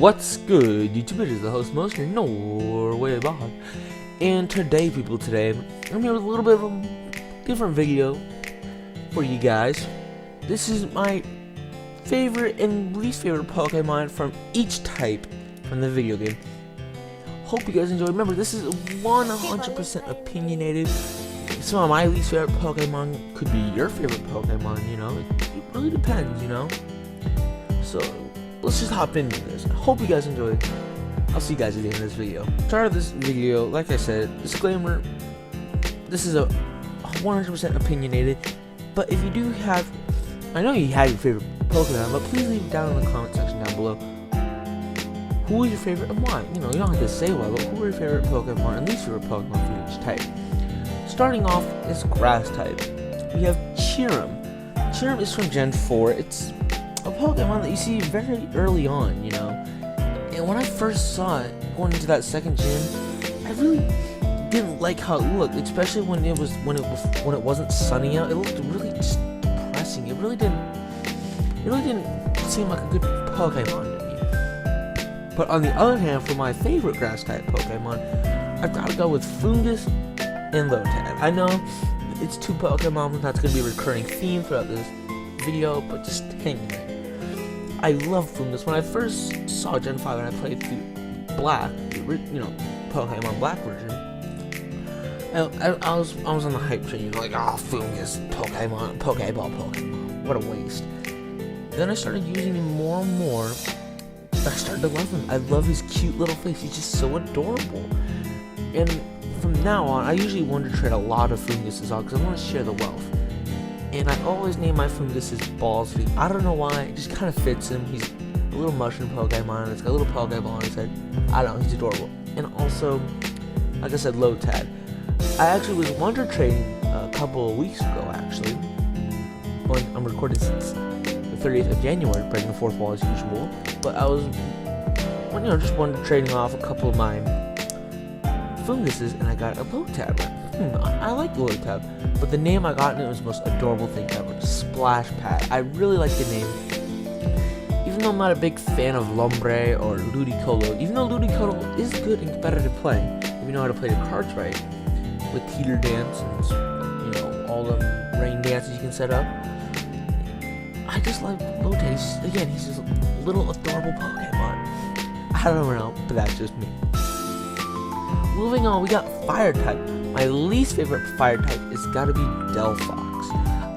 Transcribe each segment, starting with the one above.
What's good, YouTube? It is the host Most here, Norway Bob. And today, I'm here with a little bit of a different video for you guys. This is my favorite and least favorite Pokemon from each type from the video game. Hope you guys enjoy. Remember, this is 100% opinionated. Some of my least favorite Pokemon could be your favorite Pokemon, you know? It really depends, you know? So, let's just hop into this. I hope you guys enjoy. I'll see you guys at the end of this video. Start of this video, like I said, disclaimer, this is a 100% opinionated, but if you do have, I know you have your favorite Pokemon, but please leave it down in the comment section down below. Who is your favorite and why? You know, you don't have to say why, but who are your favorite Pokemon and least favorite Pokemon for each type? Starting off is Grass type. We have Cheerum. Cheerum is from Gen 4. It's a Pokemon that you see very early on, you know. And when I first saw it going into that second gen, I really didn't like how it looked, especially when it wasn't sunny out. It looked really just depressing. It really didn't seem like a good Pokemon to me. But on the other hand, for my favorite grass type Pokemon, I've got to go with Fungus and Lotad. I know it's two Pokemon, that's going to be a recurring theme throughout this video, but just hang in there. I love Fungus. When I first saw Gen 5 and I played through Black, you know, Pokemon Black version, I was on the hype train, you know, like, oh, Fungus, Pokeball, what a waste. Then I started using him more and more. I started to love him. I love his cute little face. He's just so adorable. And from now on, I usually want to trade a lot of Funguses out because I want to share the wealth. And I always name my Funguses Balls. I don't know why, it just kind of fits him. He's a little mushroom Pokemon, it's got a little Pokeball on his head. I don't know, he's adorable. And also, like I said, Lotad. I actually was wonder trading a couple of weeks ago, actually. When I'm recording since the 30th of January, breaking the fourth wall as usual. But I was, you know, just wonder trading off a couple of my Funguses, and I got a Lotad. I like Lotad, but the name I got in it was the most adorable thing ever. Splash Pad. I really like the name. Even though I'm not a big fan of Lombre or Ludicolo, even though Ludicolo is good in competitive play, if you know how to play the cards right, with Teeter Dance and, you know, all the rain dances you can set up. I just like Lotad. He's just a little adorable Pokemon. I don't know, but that's just me. Moving on, we got Fire type. My least favorite Fire type has got to be Delphox.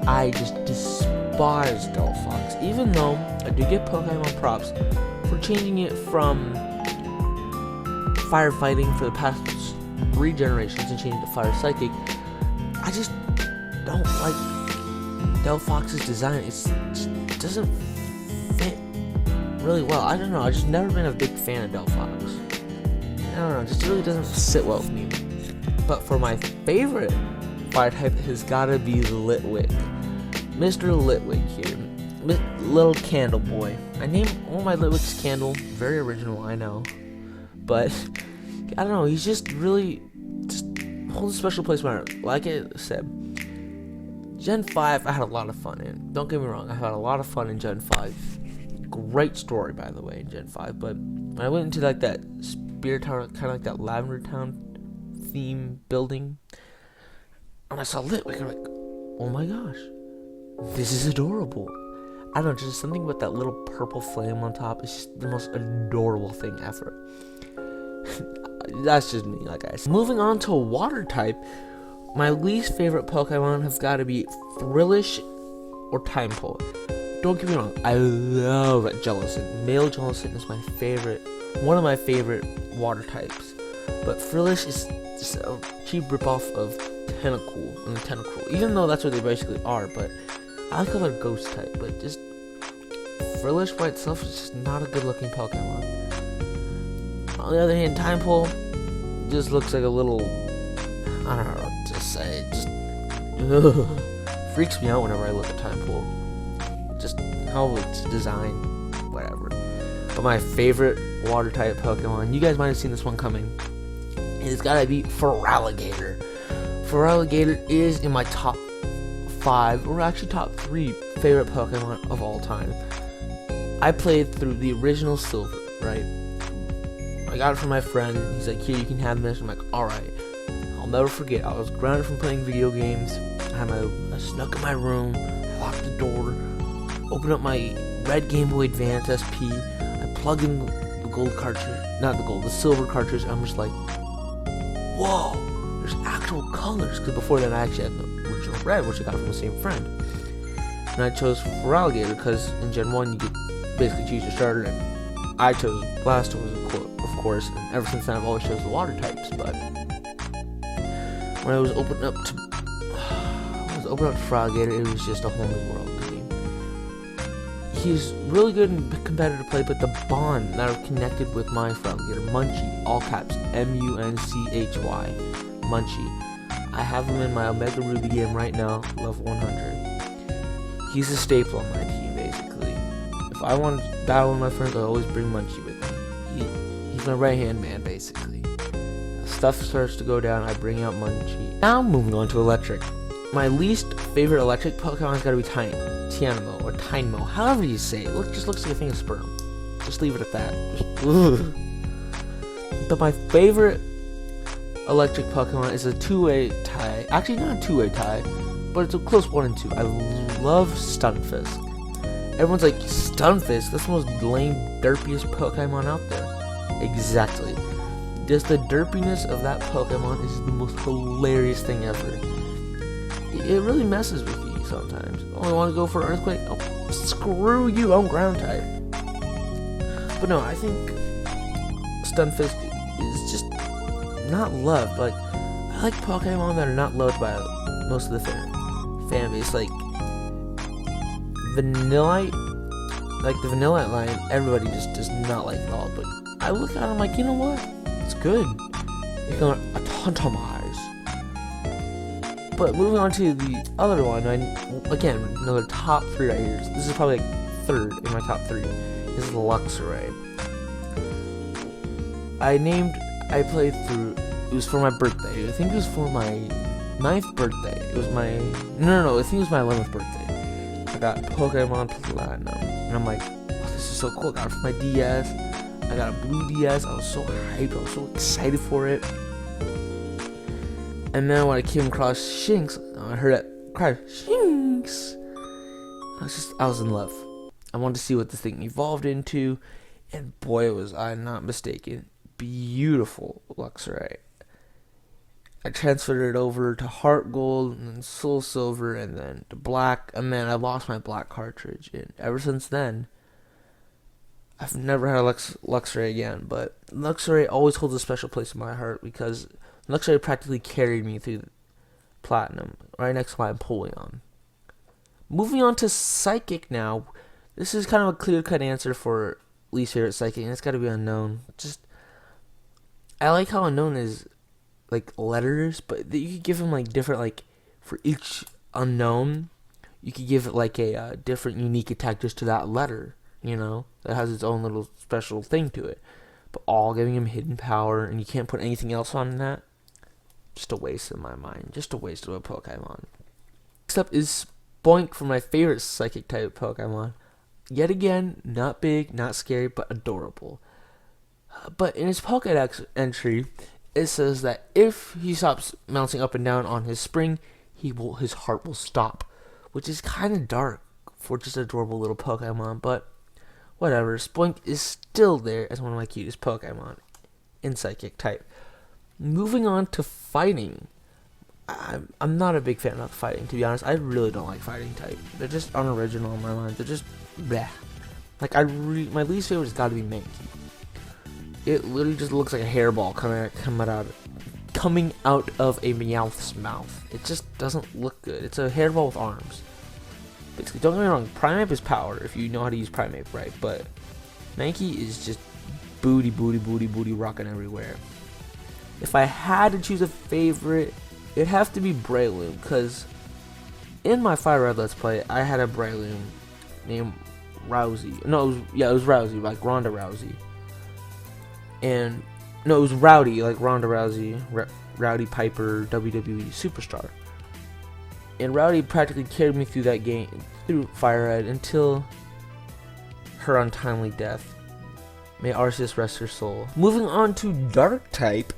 I just despise Delphox, even though I do get Pokemon props for changing it from firefighting for the past 3 generations and changing it to Fire Psychic. I just don't like Delphox's design. It just doesn't fit really well. I don't know, I've just never been a big fan of Delphox. I don't know, it just really doesn't sit well with me. But for my favorite fire type has gotta be Litwick. Mr. Litwick here. Little Candle Boy. I named all my Litwicks Candle. Very original, I know. But, I don't know, he's just really, just holds a special place in my heart. Like I said, Gen 5 I had a lot of fun in. Don't get me wrong, I had a lot of fun in Gen 5. Great story, by the way, in Gen 5. But when I went into like that Spirit Tower, kind of like that Lavender Town theme building, and I saw Litwick, I'm like, oh my gosh, this is adorable. I don't know, just something with that little purple flame on top. It's just the most adorable thing ever. That's just me, like I said. Moving on to a water type, my least favorite Pokemon has got to be Frillish or Timepole. Don't get me wrong, I love Jellicent. Male Jellicent is my favorite, one of my favorite water types. But Frillish is just a cheap ripoff of Tentacruel, even though that's what they basically are. But I like how they're ghost type, but just Frillish by itself is just not a good looking Pokemon. On the other hand, Timepole just looks like a little, I don't know what to say, just freaks me out whenever I look at Timepole. Just how it's designed, whatever. But my favorite water type Pokemon, you guys might have seen this one coming, it's gotta be Feraligatr. Feraligatr is in my top 5, or actually top 3 favorite Pokemon of all time. I played through the original Silver, right? I got it from my friend. He's like, here, you can have this. I'm like, alright. I'll never forget. I was grounded from playing video games. I snuck in my room, locked the door, opened up my red Game Boy Advance SP. I plugged in the gold cartridge, not the gold, the silver cartridge. I'm just like, whoa, there's actual colors. Because before that, I actually had the original red, which I got from the same friend. And I chose for Alligator because in Gen 1, you could basically choose your starter. And I chose Blastoise, of course. And ever since then, I've always chosen the water types. But when I was opened up to Alligator, it was just a whole new world to me. He's really good in competitive play, but the bond that are connected with my Alligator, Munchie, all caps, M-U-N-C-H-Y, Munchie. I have him in my Omega Ruby game right now, level 100. He's a staple on my team, basically. If I want to battle with my friends, I always bring Munchie with me. He's my right-hand man, basically. Stuff starts to go down, I bring out Munchie. Now moving on to Electric. My least favorite electric Pokemon's gotta be Tynamo or Tynamo, however you say it. Just looks like a thing of sperm. Just leave it at that. But my favorite electric Pokemon is a two-way tie. Actually, not a two-way tie, but it's a close 1 and 2. I love Stunfisk. Everyone's like, Stunfisk? That's the most lame, derpiest Pokemon out there. Exactly. Just the derpiness of that Pokemon is the most hilarious thing ever. It really messes with you sometimes. Oh, I want to go for Earthquake? Oh, screw you, I'm ground type. But no, I think Stunfisk is just not loved. Like, I like Pokemon that are not loved by most of the fan base. Like, Vanillite, like the Vanillite line, everybody just does not like it all. But I look at it, I'm like, you know what? It's good. It's gonna autotomize. But moving on to the other one, again, another top 3 right here. This is probably like 3rd in my top 3. This is Luxray. I played through, it was for my birthday. I think it was for my 9th birthday. It was my, no, I think it was my 11th birthday. I got Pokemon Platinum. And I'm like, oh, this is so cool. I got it for my DS. I got a blue DS. I was so hyped. I was so excited for it. And then when I came across Shinx, I heard that cry, Shinx. I was in love. I wanted to see what this thing evolved into, and boy, was I not mistaken. Beautiful Luxray. I transferred it over to Heart Gold, and then Soul Silver, and then to Black, and then I lost my Black cartridge, and ever since then, I've never had a Luxray again, but Luxray always holds a special place in my heart, because Luxray practically carried me through Platinum, right next to my Empoleon. Moving on to Psychic now. This is kind of a clear-cut answer for least favorite Psychic, and it's got to be Unknown. I like how Unknown is, like, letters, but you could give them, like, different, like, for each Unknown, you could give it, like, a different unique attack just to that letter, you know, that has its own little special thing to it. But all giving him hidden power, and you can't put anything else on that. Just a waste in my mind. Just a waste of a Pokemon. Next up is Spoink for my favorite Psychic type Pokemon. Yet again, not big, not scary, but adorable. But in his Pokédex entry, it says that if he stops bouncing up and down on his spring, his heart will stop. Which is kind of dark for just an adorable little Pokemon, but whatever. Spoink is still there as one of my cutest Pokemon in Psychic type. Moving on to fighting. I'm not a big fan of fighting, to be honest. I really don't like fighting type. They're just unoriginal in my mind. They're just bleh. Like, my least favorite has got to be Mankey. It literally just looks like a hairball coming out of a Meowth's mouth. It just doesn't look good. It's a hairball with arms. Basically, don't get me wrong. Primeape is power if you know how to use Primeape right, but Mankey is just booty rocking everywhere. If I had to choose a favorite, it'd have to be Breloom, because in my Fire Red Let's Play, I had a Breloom named Rousey. No, it was Rousey, like Ronda Rousey. And, no, it was Rowdy, like Ronda Rousey, Rowdy Piper, WWE Superstar. And Rowdy practically carried me through that game, through Fire Red, until her untimely death. May Arceus rest her soul. Moving on to Dark type,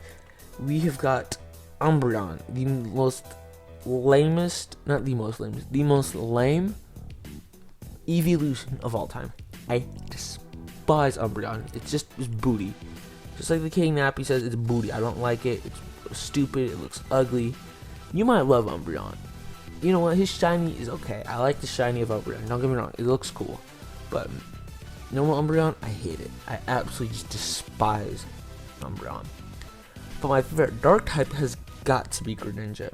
we have got Umbreon, the most lame evolution of all time. I despise Umbreon. It's booty. Just like the King Nappy says, it's booty. I don't like it. It's stupid. It looks ugly. You might love Umbreon. You know what? His shiny is okay. I like the shiny of Umbreon. Don't get me wrong. It looks cool. But normal Umbreon, I hate it. I absolutely just despise Umbreon. But my favorite Dark type has got to be Greninja.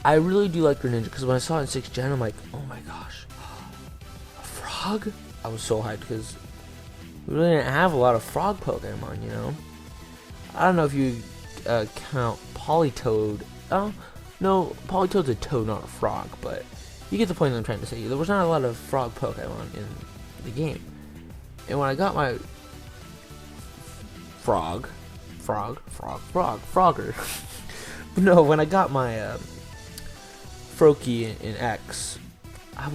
I really do like Greninja because when I saw it in 6th Gen, I'm like, oh my gosh, a frog? I was so hyped because we really didn't have a lot of frog Pokemon, you know? I don't know if you count Politoed. Oh, no, Politoed's a toad, not a frog, but you get the point I'm trying to say. There was not a lot of frog Pokemon in the game. And when I got my Frogger. No, when I got my Froakie in X, I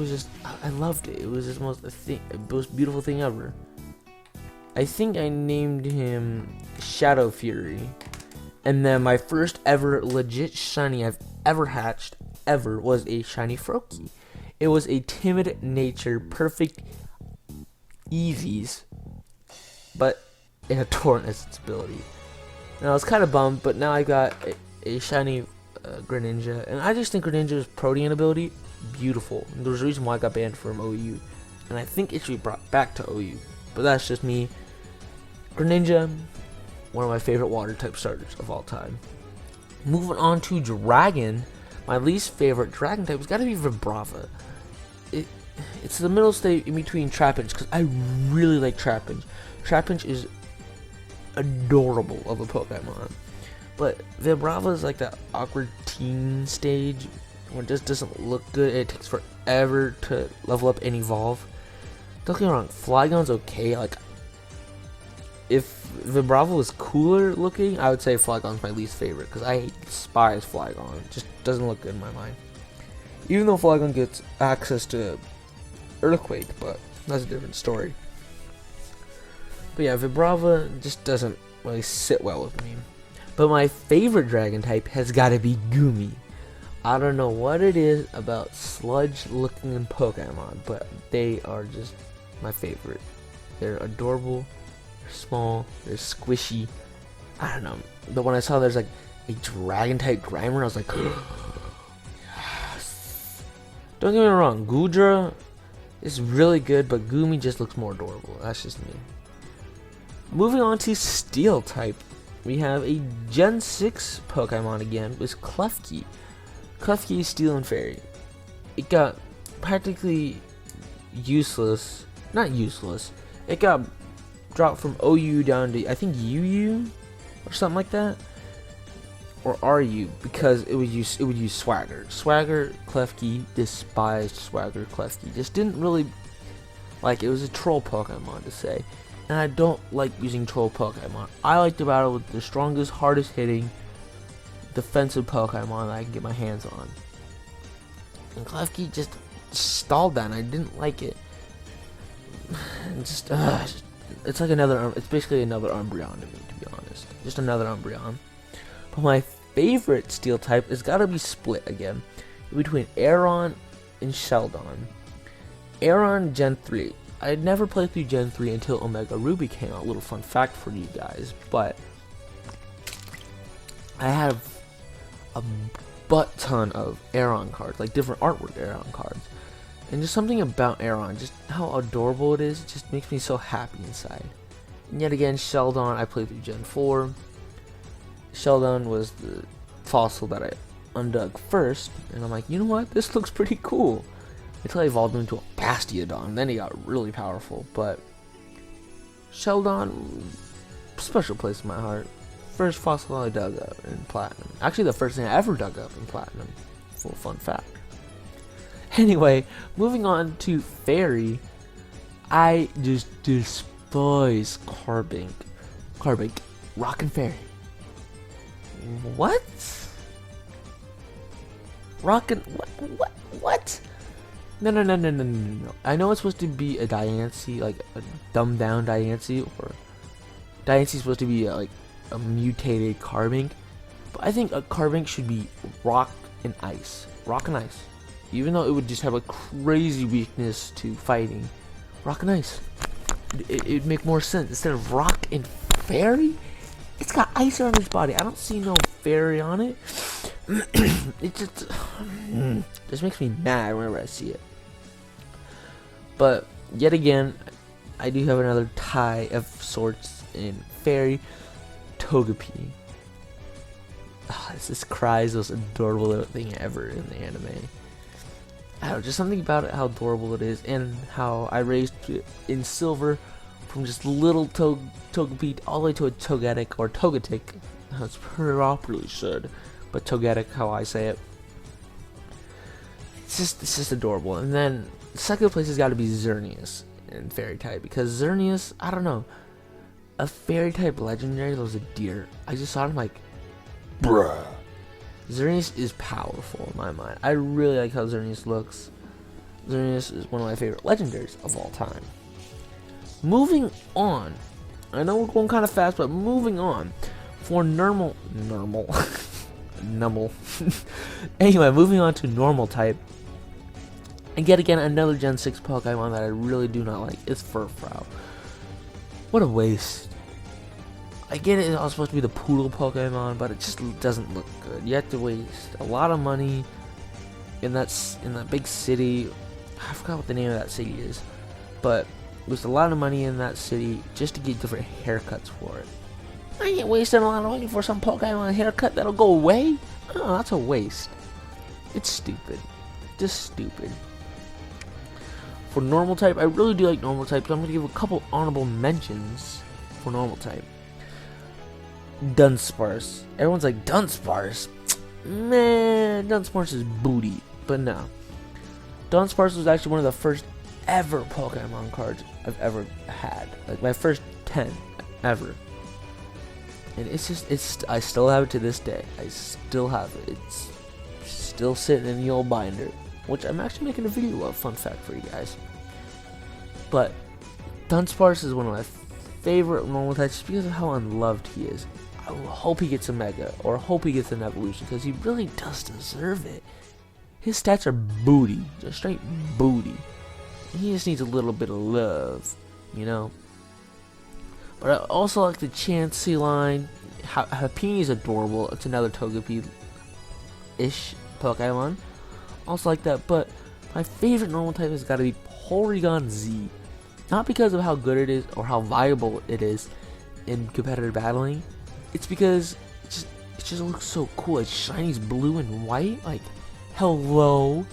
loved it. It was just most beautiful thing ever. I think I named him Shadow Fury. And then my first ever legit shiny I've ever hatched was a shiny Froakie. It was a timid nature, perfect Eevees, but it had Torrent as its ability. And I was kind of bummed, but now I got a shiny Greninja, and I just think Greninja's Protean ability, beautiful. And there's a reason why I got banned from OU, and I think it should be brought back to OU, but that's just me. Greninja, one of my favorite water type starters of all time. Moving on to Dragon, my least favorite Dragon type has got to be Vibrava. It's the middle state in between Trapinch, because I really like Trapinch. Trapinch is adorable of a Pokemon. But Vibrava is like that awkward teen stage where it just doesn't look good. It takes forever to level up and evolve. Don't get me wrong, Flygon's okay. Like, if Vibrava was cooler looking, I would say Flygon's my least favorite because I despise Flygon. It just doesn't look good in my mind. Even though Flygon gets access to Earthquake, but that's a different story. But yeah, Vibrava just doesn't really sit well with me. But my favorite Dragon type has got to be Goomy. I don't know what it is about sludge-looking Pokemon, but they are just my favorite. They're adorable, they're small, they're squishy. I don't know. But when I saw there's like a Dragon-type Grimer, I was like, yes. Don't get me wrong, Goodra is really good, but Goomy just looks more adorable. That's just me. Moving on to Steel type, we have a Gen 6 Pokemon again with Klefki. Klefki is Steel and Fairy. It got practically useless. Not useless. It got dropped from OU down to, I think, UU or something like that. Or RU, because it would use Swagger. Swagger, Klefki, despised Swagger, Klefki. Just didn't really like it. Was a troll Pokemon to say. And I don't like using troll Pokemon. I like to battle with the strongest, hardest hitting, defensive Pokemon that I can get my hands on. And Klefki just stalled that, and I didn't like it. And it's like it's basically another Umbreon to me, to be honest. Just another Umbreon. But my favorite Steel type has got to be split again between Aeron and Sheldon. Aeron Gen 3. I had never played through Gen 3 until Omega Ruby came out. A little fun fact for you guys. But I have a butt ton of Aeron cards, like different artwork Aeron cards. And just something about Aeron, just how adorable it is, it just makes me so happy inside. And yet again, Sheldon, I played through Gen 4. Sheldon was the fossil that I undug first, and I'm like, you know what, this looks pretty cool. Until I evolved him into a Bastiodon, then he got really powerful, but Sheldon, special place in my heart. First fossil I dug up in Platinum. Actually, the first thing I ever dug up in Platinum. Full fun fact. Anyway, moving on to Fairy, I just despise Carbink. Rockin' Fairy. What? What? No. I know it's supposed to be a Diancie, like a dumbed down Diancie, or Diancie's supposed to be like a mutated Carbink, but I think a Carbink should be rock and ice. Rock and ice. Even though it would just have a crazy weakness to fighting. Rock and ice. It'd make more sense. Instead of rock and fairy, it's got ice on its body. I don't see no fairy on it. It just makes me mad whenever I see it. But yet again, I do have another tie of sorts in fairy Togepi. This cries the most adorable little thing ever in the anime. I don't know, just something about it, how adorable it is, and how I raised it in silver from just little Togepi all the way to a Togetic or Togetic. That's properly said, but Togetic, how I say it. It's just adorable. And then second place has got to be Xerneas in fairy type, because Xerneas, I don't know, a fairy type legendary that was a deer. I just saw him like, bruh. Xerneas is powerful in my mind. I really like how Xerneas looks. Xerneas is one of my favorite legendaries of all time. Moving on. I know we're going kind of fast, but moving on. For normal. Anyway, moving on to normal type. And yet again, another Gen 6 Pokemon that I really do not like is Furfrou. What a waste. I get it, it's supposed to be the poodle Pokemon, but it just doesn't look good. You have to waste a lot of money in that big city. I forgot what the name of that city is, but there's a lot of money in that city just to get different haircuts for it. I ain't wasting a lot of money for some Pokemon haircut that'll go away. Oh, that's a waste. It's stupid. Just stupid. For normal type, I really do like normal type, so I'm going to give a couple honorable mentions for normal type. Dunsparce. Everyone's like, Dunsparce? Man, Dunsparce is booty. But no. Dunsparce was actually one of the first ever Pokemon cards I've ever had. Like my first 10 ever. And I still have it to this day. I still have it. It's still sitting in the old binder, which I'm actually making a video of. Fun fact for you guys. But Dunsparce is one of my favorite normal types just because of how unloved he is. I hope he gets a Mega, or hope he gets an Evolution, because he really does deserve it. His stats are booty, just straight booty. He just needs a little bit of love, you know. But I also like the Chansey line. Happiny is adorable. It's another Togepi-ish Pokemon. Also like that, but my favorite normal type has got to be Porygon Z. Not because of how good it is or how viable it is in competitive battling. It's because it just looks so cool. It's shiny blue and white. Like, hello.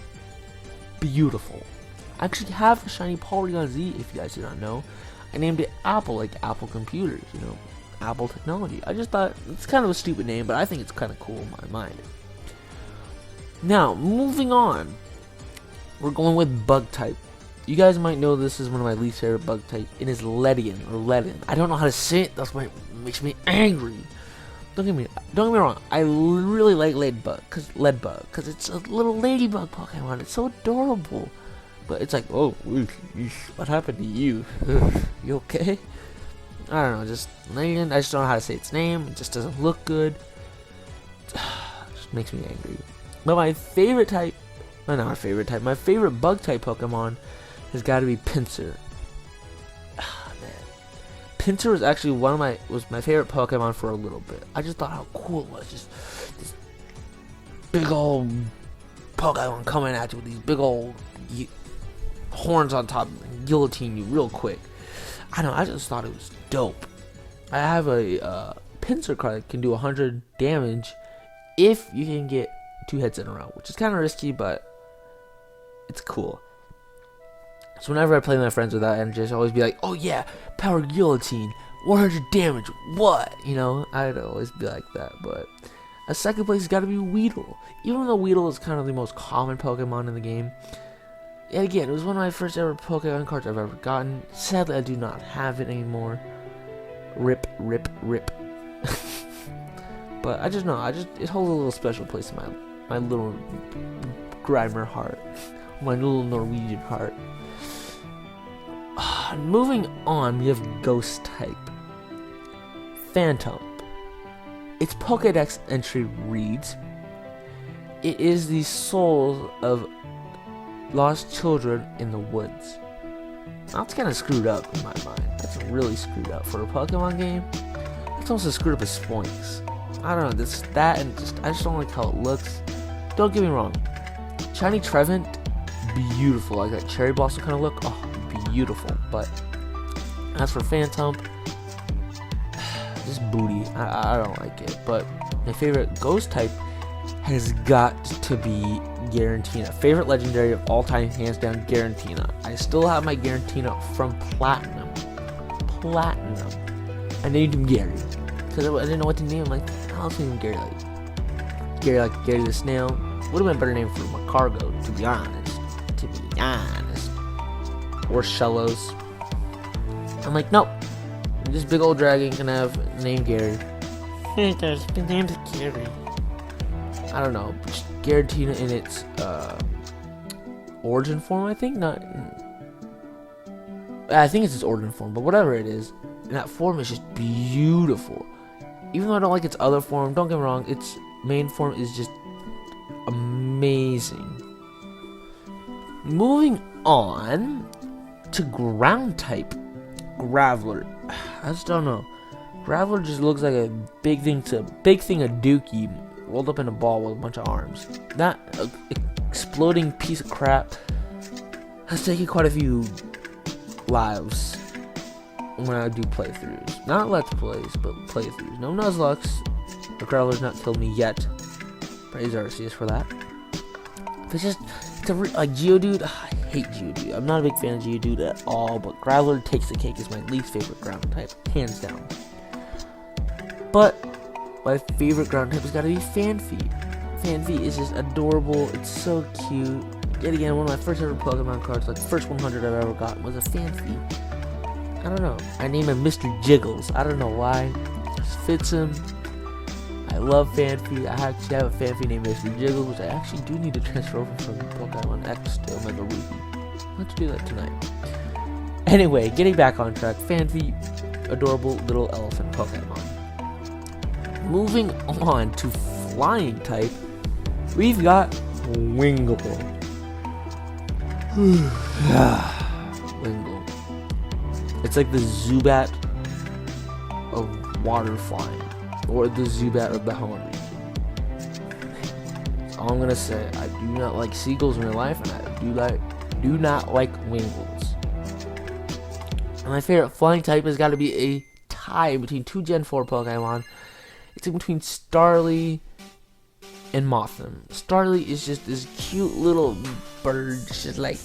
Beautiful. I actually have a shiny Porygon Z, if you guys do not know. I named it Apple, like Apple Computers, you know, Apple Technology. I just thought it's kind of a stupid name, but I think it's kind of cool in my mind. Now, moving on. We're going with Bug type. You guys might know this is one of my least favorite bug types. It is Ledian or Ledin. I don't know how to say it. That's why it makes me angry. Don't get me wrong. I really like Leadbug, cause it's a little ladybug Pokemon. It's so adorable. But it's like, oh, what happened to you? You okay? I don't know. Just Ledian. I just don't know how to say its name. It just doesn't look good. It just makes me angry. But my favorite type. Well, not my favorite type. My favorite bug type Pokemon has got to be Pinsir. Ah, man. Pinsir was actually was my favorite Pokemon for a little bit. I just thought how cool it was. Just this big old Pokemon coming at you with these big old horns on top and guillotine you real quick. I don't know. I just thought it was dope. I have a Pinsir card that can do 100 damage if you can get 2 hits in a row, which is kind of risky, but it's cool. So whenever I play with my friends with that, and just always be like, oh yeah, power guillotine, 100 damage, what? You know, I'd always be like that. But a second place has got to be Weedle. Even though Weedle is kind of the most common Pokemon in the game. And again, it was one of my first ever Pokemon cards I've ever gotten. Sadly, I do not have it anymore. Rip. But I just know, it holds a little special place in my little Grimer heart. my little Norwegian heart. Moving on, we have Ghost type. Phantom. Its Pokédex entry reads, it is the souls of lost children in the woods. That's kind of screwed up in my mind. That's really screwed up for a Pokemon game. It's also screwed up as Spoinks. I don't know, I just don't like how it looks. Don't get me wrong. Shiny Trevenant, beautiful. Like that cherry blossom kind of look. Oh, beautiful. But as for Phantom, just booty. I don't like it. But my favorite Ghost type has got to be Garantina. Favorite legendary of all time, hands down, Garantina. I still have my Garantina from Platinum. I named him Gary because I didn't know what to name him. Like, I'll name him Gary. Like Gary the Snail. Would have been a better name for my cargo, to be honest. Or Shellos. I'm like, nope. This big old dragon can have name Gary. There's been named Gary. I don't know. Just Giratina in its origin form, I think. I think it's its origin form, but whatever it is, and that form is just beautiful. Even though I don't like its other form, don't get me wrong, its main form is just amazing. Moving on to ground type, Graveler. I just don't know. Graveler just looks like a big thing of Dookie rolled up in a ball with a bunch of arms. That exploding piece of crap has taken quite a few lives when I do playthroughs. Not let's plays, but playthroughs. No Nuzlocke. The Graveler's not killed me yet. Praise Arceus for that. Like Geodude, I hate Geodude. I'm not a big fan of Geodude at all, but Graveler takes the cake as my least favorite ground type, hands down. But my favorite ground type has got to be Fanfy. Fanfy is just adorable. It's so cute. Yet again, one of my first ever Pokemon cards, like the first 100 I've ever gotten, was a Fanfy. I don't know. I named him Mr. Jiggles. I don't know why. It just fits him. I love Fanfy. I actually have a Fanfy named Mr. Jiggles, which I actually do need to transfer over from Pokemon X to Omega Ruby. Let's do that tonight. Anyway, getting back on track. Fanfy, adorable little elephant Pokemon. Moving on to flying type, we've got Wingull. Wingull. It's like the Zubat of water flying, or the Zubat of the Hoenn region. That's all I'm gonna say. I do not like seagulls in real life, and I do not like Wingulls. And my favorite flying type has got to be a tie between two Gen 4 Pokemon. It's in between Starly and Mothim. Starly is just this cute little bird. Just like,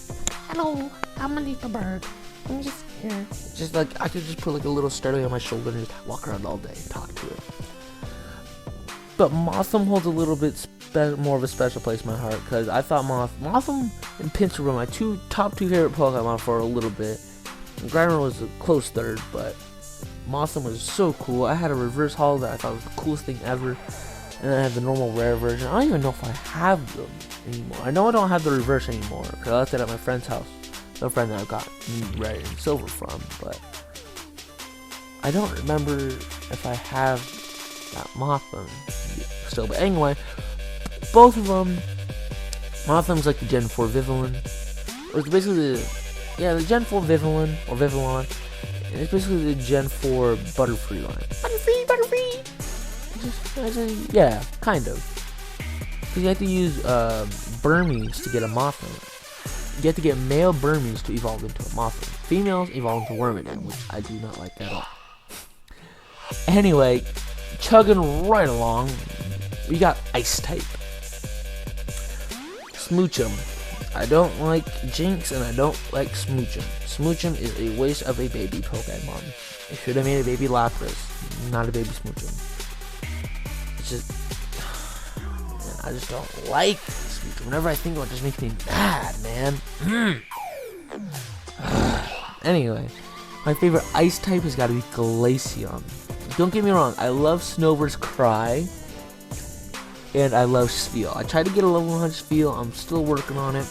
hello, I'm a little bird. I'm just here. Just like, I could just put like a little Starly on my shoulder and just walk around all day and talk to it. But Mothim holds a little bit more of a special place in my heart, because I thought Mothim and Pinsir were my top two favorite Pokemon for a little bit. Grimer was a close third, but Mothim was so cool. I had a reverse holo that I thought was the coolest thing ever. And then I had the normal rare version. I don't even know if I have them anymore. I know I don't have the reverse anymore, because I left it at my friend's house. The friend that I got red and silver from. But I don't remember if I have that Mothim still. But anyway, both of them. Mothim's like the Gen 4 Vivillon. Or it's basically the Gen 4 Vivillon, or Vivillon. And it's basically the Gen 4 Butterfree line. Butterfree! Yeah, kind of. Because you have to use Burmese to get a Mothim. You have to get male Burmese to evolve into a Mothim. Females evolve into Wormadam, which I do not like at all. Anyway, chugging right along, we got Ice type. Smoochum. I don't like Jinx, and I don't like Smoochum. Smoochum is a waste of a baby Pokemon. It should have made a baby Lapras, not a baby Smoochum. It's just, I just don't like Smoochum. Whenever I think about it, it just makes me mad, man. Anyway, my favorite Ice type has got to be Glaceon. Don't get me wrong, I love Snover's Cry, and I love Spiel. I tried to get a level 100 Spiel. I'm still working on it.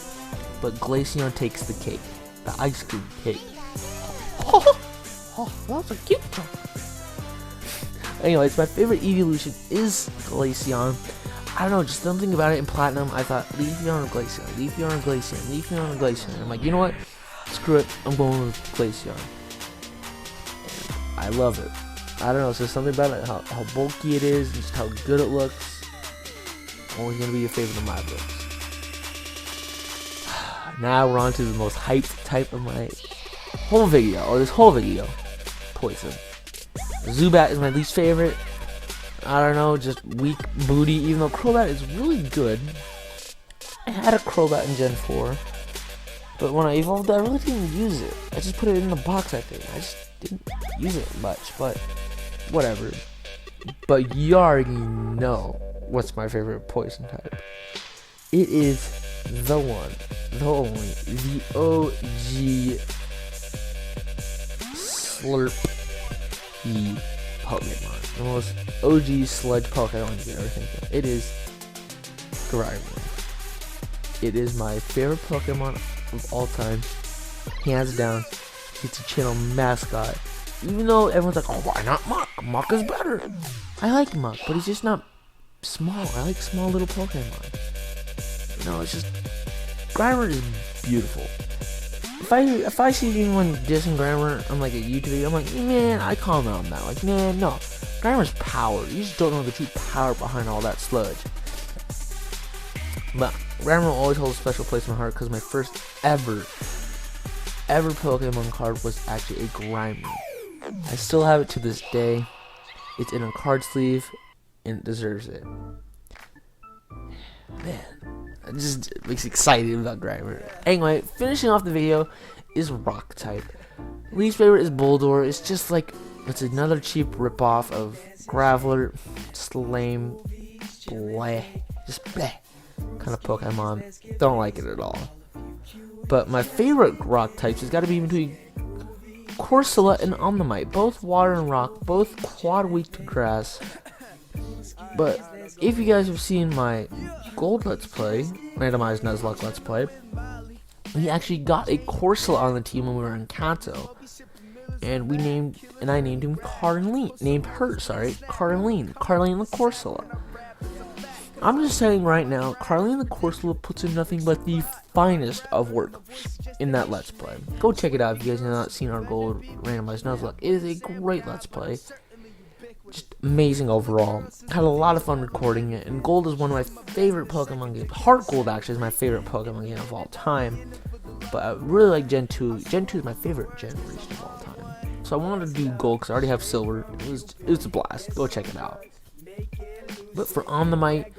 but Glaceon takes the cake. The ice cream cake. Oh, that's a cute one. Anyways, my favorite evolution is Glaceon. I don't know, just something about it in Platinum. I thought, Leafeon or Glaceon, Leafeon or Glaceon, Leafeon or Glaceon. I'm like, you know what? Screw it, I'm going with Glaceon. I love it. I don't know, it's just something about it, how bulky it is, just how good it looks. Always gonna be your favorite of my books. Now we're on to the most hyped type of my whole video, or this whole video. Poison. Zubat is my least favorite. I don't know, just weak booty, even though Crobat is really good. I had a Crobat in Gen 4, but when I evolved it, I really didn't use it. I just put it in the box, I think. I just didn't use it much, but whatever. But you already know what's my favorite poison type. It is the one, the only, the OG Slurpee Pokemon. The most OG sludge Pokemon you can ever think of. It is Grimer. It is my favorite Pokemon of all time. Hands down. It's a channel mascot. Even though everyone's like, oh, why not Muck? Muck is better. I like Muck, but he's just not small. I like small little Pokemon. No, it's just Grimer is beautiful. If I see anyone dissing Grimer on like a YouTube video, I'm like, man, I call him out on that. Like, man, no. Grimer's power. You just don't know the true power behind all that sludge. But Grimer will always hold a special place in my heart because my first ever Pokemon card was actually a Grimer. I still have it to this day. It's in a card sleeve and it deserves it. Man, it just makes me excited about Grimer. Anyway, finishing off the video is Rock type. Least favorite is Bulldor. It's just like, it's another cheap ripoff of Graveler. Just lame, bleh, just bleh kind of Pokemon. Don't like it at all. But my favorite rock types has got to be between Corsola and Omnimite. Both water and rock, both quad weak to grass. But if you guys have seen my Gold Let's Play, randomized Nuzlocke Let's Play, we actually got a Corsola on the team when we were in Kanto. And I named him Carleen. Carleen the Corsola. I'm just saying right now, Carleen the Corsola puts in nothing but the finest of work in that Let's Play. Go check it out if you guys have not seen our Gold randomized Nuzlocke. It is a great Let's Play. Just amazing overall. Had a lot of fun recording it, and Gold is one of my favorite Pokemon games. Heart Gold actually is my favorite Pokemon game of all time. But I really like Gen 2. Gen 2 is my favorite generation of all time. So I wanted to do Gold because I already have Silver. It was a blast. Go check it out. But for Omnimite,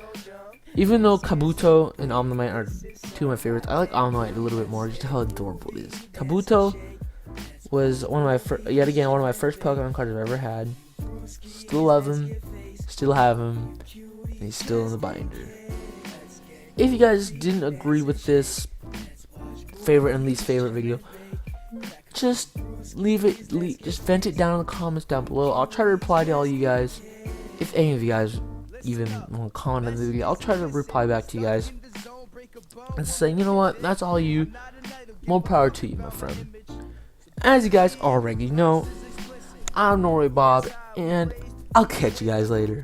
even though Kabuto and Omnimite are two of my favorites, I like Omnimite a little bit more just how adorable it is. Kabuto was one of my yet again one of my first Pokemon cards I've ever had. Still love him, still have him, and he's still in the binder. If you guys didn't agree with this favorite and least favorite video, just just vent it down in the comments down below. I'll try to reply to all you guys. If any of you guys even want to comment on the video, I'll try to reply back to you guys and say, you know what, that's all you. More power to you, my friend. As you guys already know, I'm Norway Bob, and I'll catch you guys later.